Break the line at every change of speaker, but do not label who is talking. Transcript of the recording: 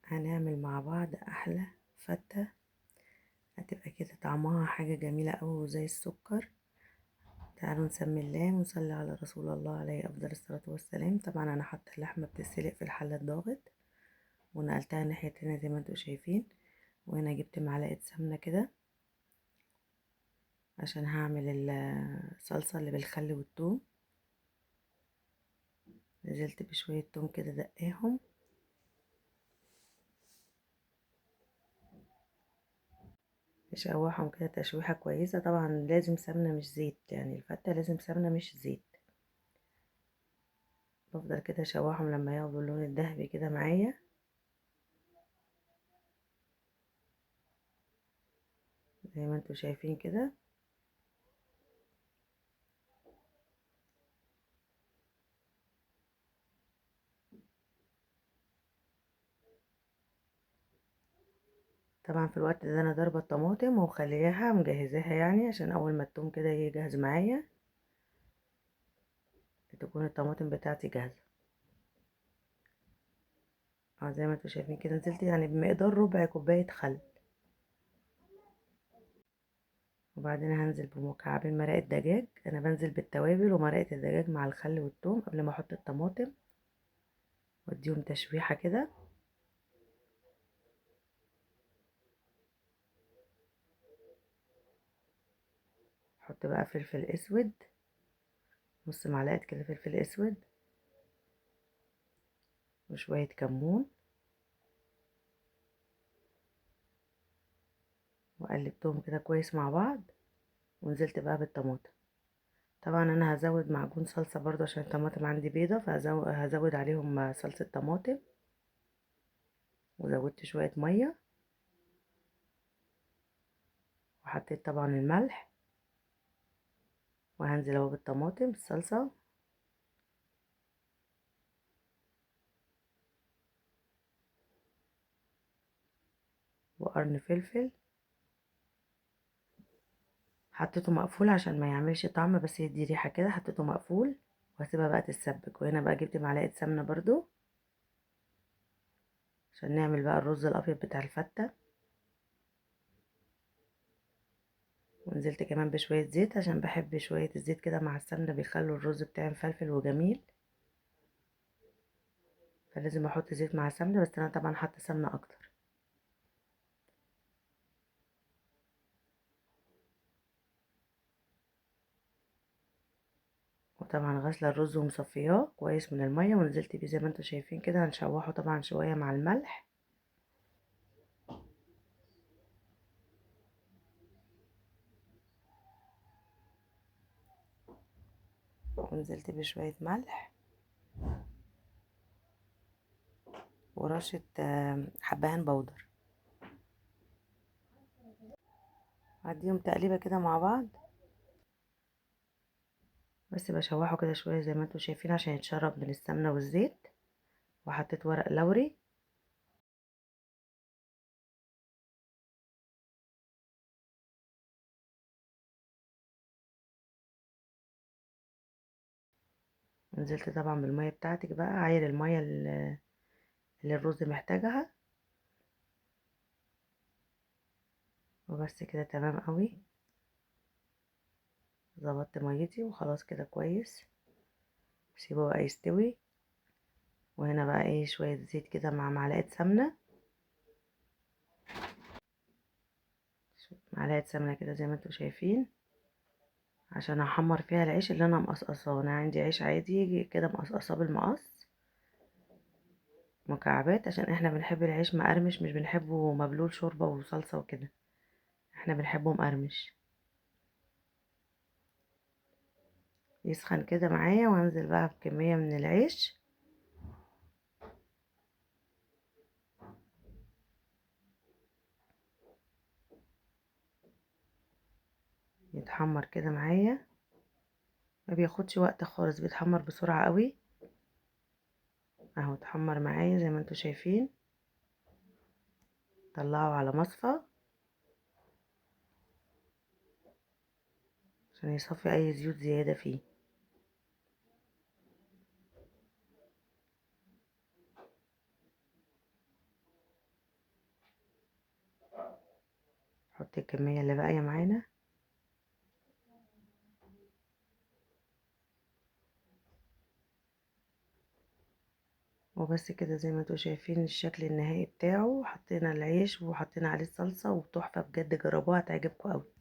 هنعمل مع بعض احلى فتة. هتبقى كده طعمها حاجة جميلة اوي زي السكر. تعالوا نسمي الله ونصلي على رسول الله عليه افضل الصلاة والسلام. طبعا انا حاطة اللحمة بتتسلق في الحلة الضاغط ونقلتها الناحية التانية زي ما انتوا شايفين. وهنا جبت معلقة سمنة كده عشان هعمل الصلصة اللي بالخل والثوم. نزلت بشوية توم كده دقاهم، اشوحهم كده تشويحة كويسة. طبعا لازم سمنة مش زيت، يعني الفتة لازم سمنة مش زيت. بفضل كده اشوحهم لما ياخدوا اللون الذهبي كده معايا زي ما انتوا شايفين كده. طبعا في الوقت ده انا ضاربه الطماطم ومخليها مجهزاها، يعني عشان اول ما التوم كده يجهز معايا تكون الطماطم بتاعتي جاهزه. زي ما انتوا شايفين كده نزلت يعني بمقدار ربع كوبايه خل. وبعدين هنزل بمكعبين مرقه دجاج. انا بنزل بالتوابل ومرقه الدجاج مع الخل والثوم قبل ما احط الطماطم واديهم تشويحه كده. احط بقى فلفل اسود، نص معلقه كده فلفل اسود وشويه كمون، وقلبتهم كده كويس مع بعض. ونزلت بقى بالطماطم. طبعا انا هزود معجون صلصة برضو عشان الطماطم عندي بيضة، فهزود عليهم صلصة طماطم. وزودت شوية مية وحطيت طبعا الملح. وهنزل اهو بالطماطم الصلصة وقرن فلفل. حطيته مقفول عشان ما يعملش طعم بس يدي ريحة كده، حطيته مقفول وهسيبها بقى تتسبك. وهنا بقى جبت معلقة سمنة برضو عشان نعمل بقى الرز الابيض بتاع الفتة. ونزلت كمان بشوية زيت عشان بحب شوية الزيت كده مع السمنة بيخلوا الرز بتاعي مفلفل وجميل. فلازم احط زيت مع سمنة، بس انا طبعا حاطة سمنة اكتر. وطبعا غسله الرز ومصفياه كويس من الميه ونزلت بيه زي ما انتوا شايفين كده. هنشوحه طبعا شويه مع الملح. ونزلت بشويه ملح ورشه حبهان بودر. هديهم تقليبه كده مع بعض، بس بشوحه كده شويه زي ما انتوا شايفين عشان يتشرب من السمنه والزيت. وحطيت ورق لوري. نزلت طبعا بالميه بتاعتك بقى، عاير الميه اللي الرز محتاجها. وبس كده تمام قوي. ظبطت ميتي وخلاص كده كويس. سيبه بقى يستوي. وهنا بقى ايه شويه زيت كده مع معلقه سمنه. معلقه سمنه كده زي ما انتوا شايفين عشان احمر فيها العيش اللي انا مقصقصاه. انا عندي عيش عادي كده مقصقصاه بالمقص مكعبات، عشان احنا بنحب العيش مقرمش، مش بنحبه مبلول شوربه وصلصه وكده. احنا بنحبه مقرمش. يسخن كده معايا وانزل بقى بكميه من العيش. يتحمر كده معايا، ما بياخدش وقت خالص، بيتحمر بسرعه قوي. اهو اتحمر معايا زي ما انتوا شايفين. طلعه على مصفى عشان يصفي اي زيوت زياده فيه. نحط الكمية اللي باقية معانا. وبس كده، زي ما انتوا شايفين الشكل النهائي بتاعه. حطينا العيش وحطينا عليه الصلصة وتحفة بجد، جربوها هتعجبكم قوي.